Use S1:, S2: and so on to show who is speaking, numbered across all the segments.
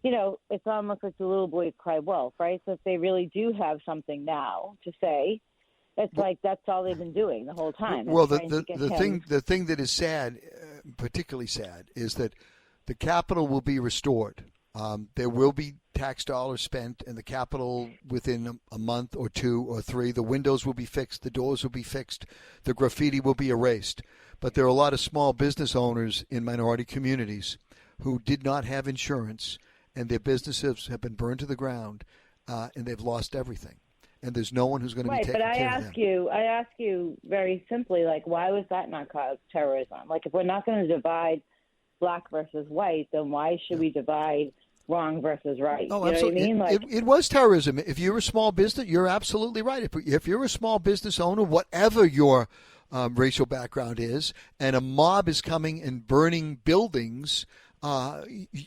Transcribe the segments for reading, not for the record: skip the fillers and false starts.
S1: it's almost like the little boy cry wolf, right? So if they really do have something now to say, it's like that's all they've been doing the whole time.
S2: Well, the thing that is sad, particularly sad, is that the Capitol will be restored. There will be tax dollars spent in the Capitol within a month or 2 or 3. The windows will be fixed. The doors will be fixed. The graffiti will be erased. But there are a lot of small business owners in minority communities who did not have insurance, and their businesses have been burned to the ground, and they've lost everything. And there's no one who's going to be taking care of them.
S1: But I ask you very simply, like, why was that not cause terrorism? Like, if we're not going to divide black versus white, then why should we divide wrong versus right?
S2: Oh,
S1: you
S2: absolutely.
S1: Know what I mean?
S2: It was terrorism. If you're a small business, you're absolutely right. If you're a small business owner, whatever your racial background is, and a mob is coming and burning buildings,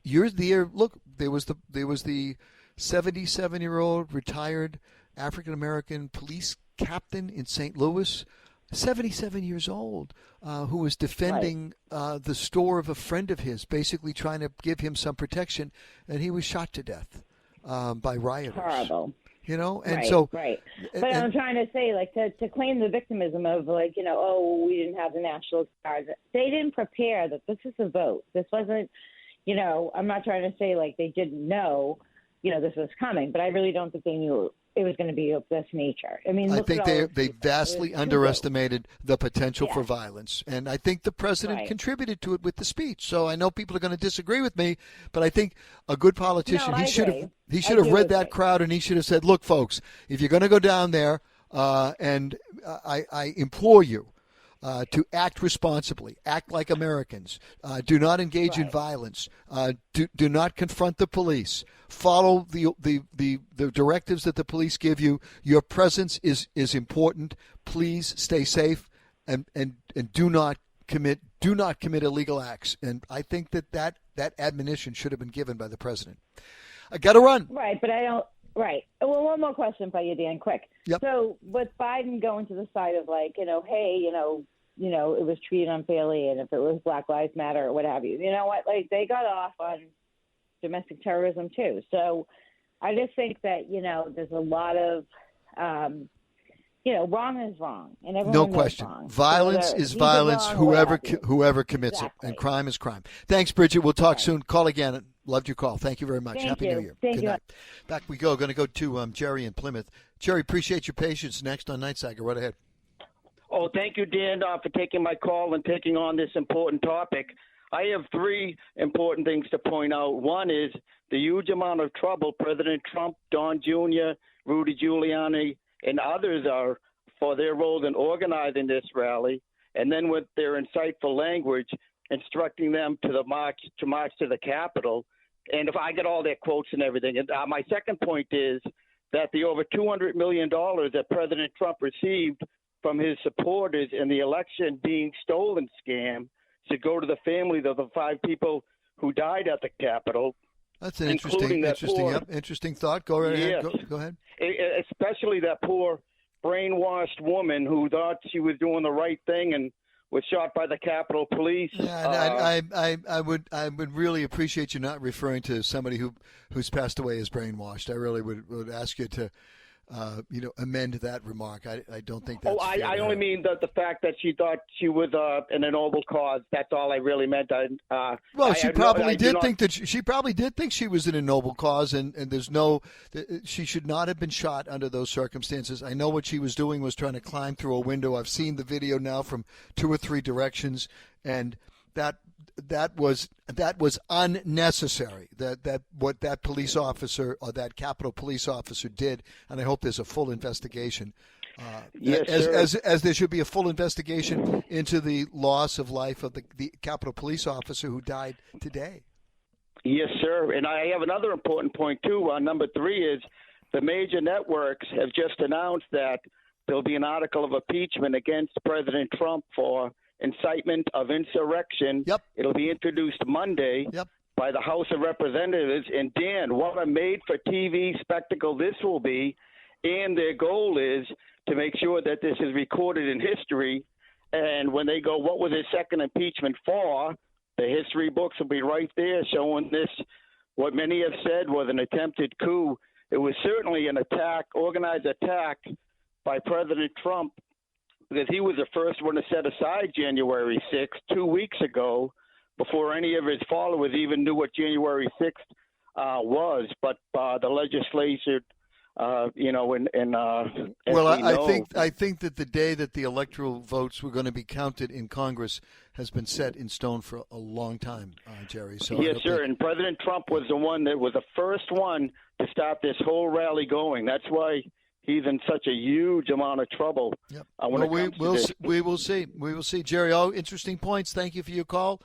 S2: you're there. Look, there was the 77-year-old retired African-American police captain in St. Louis, 77 years old, who was defending the store of a friend of his, basically trying to give him some protection, and he was shot to death by rioters.
S1: Horrible.
S2: Right.
S1: But I'm trying to say, like, to claim the victimism of, like, we didn't have the National Guard. They didn't prepare that this is a vote. This wasn't, I'm not trying to say, like, they didn't know, this was coming, but I really don't think they knew it was going to be of this nature. I mean,
S2: I think they vastly underestimated the potential for violence, and I think the president contributed to it with the speech. So I know people are going to disagree with me, but I think a good politician, he should have read that crowd, and he should have said, "Look, folks, if you're going to go down there, and I implore you." To act responsibly, act like Americans. Do not engage in violence. Do not confront the police. Follow the directives that the police give you. Your presence is important. Please stay safe and do not commit illegal acts. And I think that admonition should have been given by the president. I got to run.
S1: Right, but I don't. Right. Well, one more question for you, Dan, quick.
S2: Yep.
S1: So with Biden going to the side of, like, hey, it was treated unfairly, and if it was Black Lives Matter or what have you, you know what? Like, they got off on domestic terrorism too. So I just think that, there's a lot of, wrong is wrong, and everyone
S2: no
S1: knows
S2: question.
S1: wrong.
S2: Violence is violence. Whoever commits it, and crime is crime. Thanks, Bridget. We'll talk soon. Call again. Loved your call. Thank you very much. Happy New Year.
S1: Good
S2: night. Back we go. Going to go to Jerry in Plymouth. Jerry, appreciate your patience. Next on Night Saga. Right ahead.
S3: Oh, thank you, Dan, for taking my call and taking on this important topic. I have 3 important things to point out. One is the huge amount of trouble President Trump, Don Jr., Rudy Giuliani, and others are for their role in organizing this rally, and then with their insightful language, instructing them to march to the Capitol. And if I get all their quotes and everything. And my second point is that the over $200 million that President Trump received from his supporters in the election being stolen scam should go to the families of the 5 people who died at the Capitol.
S2: That's an interesting thought. Go right ahead. Go ahead.
S3: Especially that poor brainwashed woman who thought she was doing the right thing and was shot by the Capitol Police.
S2: Yeah, I would really appreciate you not referring to somebody who's passed away as brainwashed. I really would ask you to amend that remark. I don't think that's fair.
S3: I only mean the fact that she thought she was in a noble cause. That's all I really meant.
S2: She probably did think she was in a noble cause, and she should not have been shot under those circumstances. I know what she was doing was trying to climb through a window. I've seen the video now from 2 or 3 directions, and that was unnecessary. That what that police officer or that Capitol police officer did, and I hope there's a full investigation. As there should be a full investigation into the loss of life of the Capitol police officer who died today.
S3: Yes, sir. And I have another important point too. Number 3 is the major networks have just announced that there'll be an article of impeachment against President Trump for incitement of insurrection.
S2: Yep.
S3: It'll be introduced Monday by the House of Representatives. And Dan, what a made-for-TV spectacle this will be. And their goal is to make sure that this is recorded in history. And when they go, what was his second impeachment for? The history books will be right there showing this what many have said was an attempted coup. It was certainly an attack, organized attack by President Trump, because he was the first one to set aside January 6th 2 weeks ago, before any of his followers even knew what January 6th was. But the legislature,
S2: I think that the day that the electoral votes were going to be counted in Congress has been set in stone for a long time, Jerry. So
S3: yes, sir. And President Trump was the one that was the first one to stop this whole rally going. That's why he's in such a huge amount of trouble.
S2: Yep. We will see. We will see, Jerry. Oh, interesting points. Thank you for your call.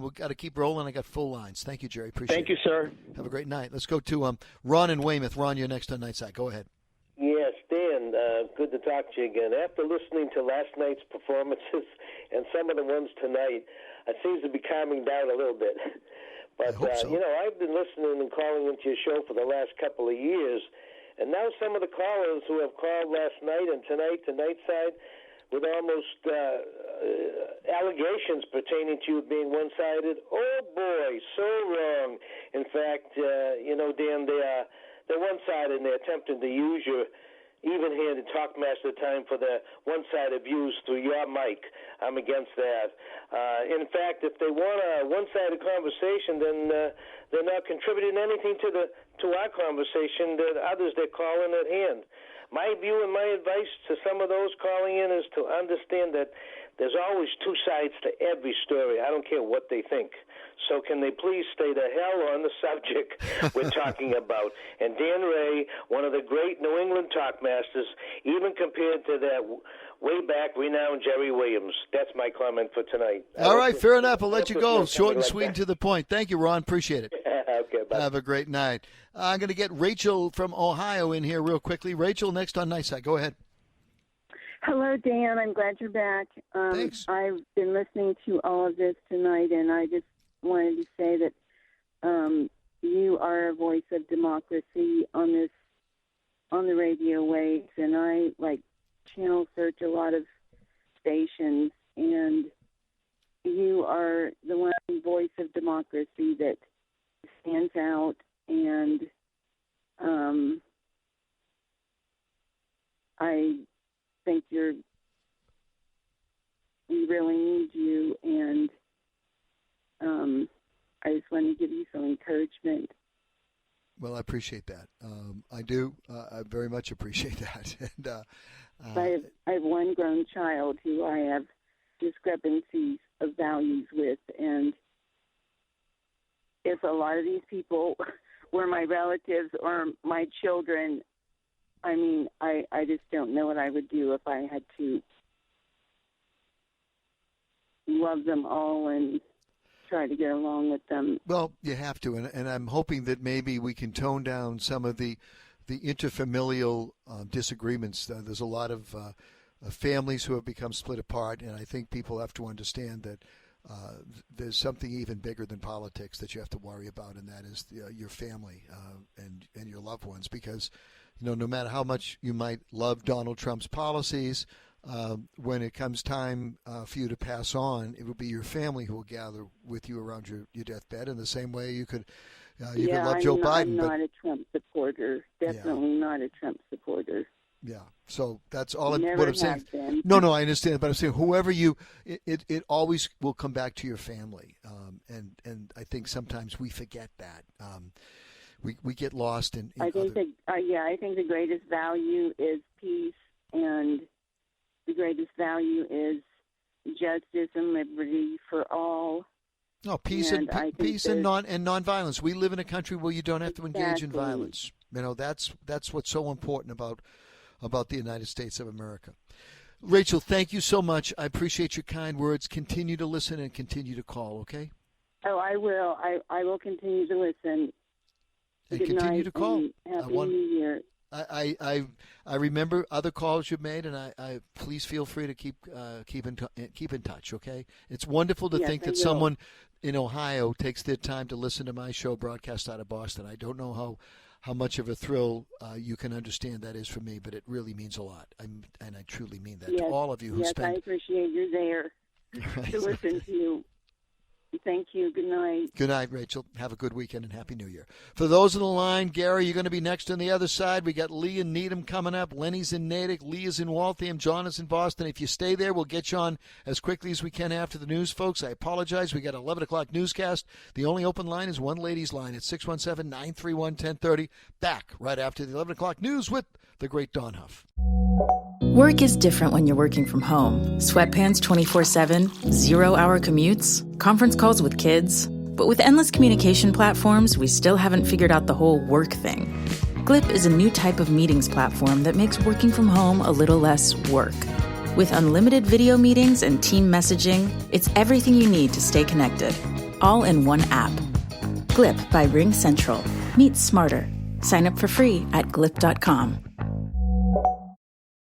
S2: We've got to keep rolling. I got full lines. Thank you, Jerry. Appreciate it.
S3: Thank you, sir.
S2: Have a great night. Let's go to Ron in Weymouth. Ron, you're next on Nightside. Go ahead.
S4: Yes, Dan, good to talk to you again. After listening to last night's performances and some of the ones tonight, it seems to be calming down a little bit. But,
S2: so.
S4: I've been listening and calling into your show for the last couple of years, and now some of the callers who have called last night and tonight to Nightside with almost allegations pertaining to you being one-sided. Oh, boy, so wrong. In fact, Dan, they're one-sided, and they're attempting to use your even-handed talkmaster time for the one-sided views through your mic. I'm against that. In fact, if they want a one-sided conversation, then they're not contributing anything to our conversation that others they're calling at hand. My view and my advice to some of those calling in is to understand that there's always two sides to every story. I don't care what they think. So can they please stay the hell on the subject we're talking about? And Dan Rea, one of the great New England talkmasters, even compared to that way back renowned Jerry Williams. That's my comment for tonight.
S2: All right, fair enough. I'll let you go. Short and sweet and to the point. Thank you, Ron. Appreciate it.
S4: Okay, bye.
S2: Have a great night. I'm going to get Rachel from Ohio in here real quickly. Rachel, next on Nightside. Go ahead.
S5: Hello, Dan. I'm glad you're back.
S2: Thanks.
S5: I've been listening to all of this tonight, and I just wanted to say that you are a voice of democracy on the radio waves, and I channel search a lot of stations, and you are the one voice of democracy that stands out, and I think we really need you, and I just want to give you some encouragement.
S2: Well, I appreciate that. I do. I very much appreciate that. And
S5: I have one grown child who I have discrepancies of values with, and if a lot of these people were my relatives or my children, I mean, I just don't know what I would do if I had to love them all and try to get along with them.
S2: Well, you have to, and I'm hoping that maybe we can tone down some of the interfamilial disagreements. There's a lot of families who have become split apart, and I think people have to understand that there's something even bigger than politics that you have to worry about, and that is your family and your loved ones. Because no matter how much you might love Donald Trump's policies, when it comes time for you to pass on, it will be your family who will gather with you around your deathbed. In the same way, you could love Joe Biden.
S5: I'm not a Trump supporter. Definitely not a Trump supporter.
S2: Yeah, so that's all
S5: what
S2: I'm saying.
S5: Been.
S2: No, I understand, but I'm saying whoever it always will come back to your family, and I think sometimes we forget that. We get lost in
S5: I think I think the greatest value is peace, and the greatest value is justice and liberty for all.
S2: No, peace and nonviolence. We live in a country where you don't have to engage in violence. That's what's so important about the United States of America. Rachel, thank you so much. I appreciate your kind words. Continue to listen and continue to call, okay?
S5: Oh, I will. I will continue to listen.
S2: And
S5: Good
S2: continue
S5: night
S2: to call.
S5: And Happy New Year.
S2: I remember other calls you've made, and I please feel free to keep in touch, okay? It's wonderful to think that someone in Ohio takes their time to listen to my show broadcast out of Boston. I don't know how much of a thrill you can understand that is for me, but it really means a lot, and I truly mean that to all of you who spend.
S5: Yes, I appreciate you're there to listen to you. Thank you. Good night.
S2: Good night, Rachel. Have a good weekend and Happy New Year. For those on the line, Gary, you're going to be next on the other side. We got Lee in Needham coming up. Lenny's in Natick. Lee is in Waltham. John is in Boston. If you stay there, we'll get you on as quickly as we can after the news, folks. I apologize. We got an 11 o'clock newscast. The only open line is one lady's line at 617-931-1030. Back right after the 11 o'clock news with the great Dawn Huff.
S6: Work is different when you're working from home. Sweatpants 24/7, 0-hour commutes, conference calls with kids. But with endless communication platforms, we still haven't figured out the whole work thing. Glip is a new type of meetings platform that makes working from home a little less work. With unlimited video meetings and team messaging, it's everything you need to stay connected, all in one app. Glip by Ring Central. Meet smarter. Sign up for free at glip.com.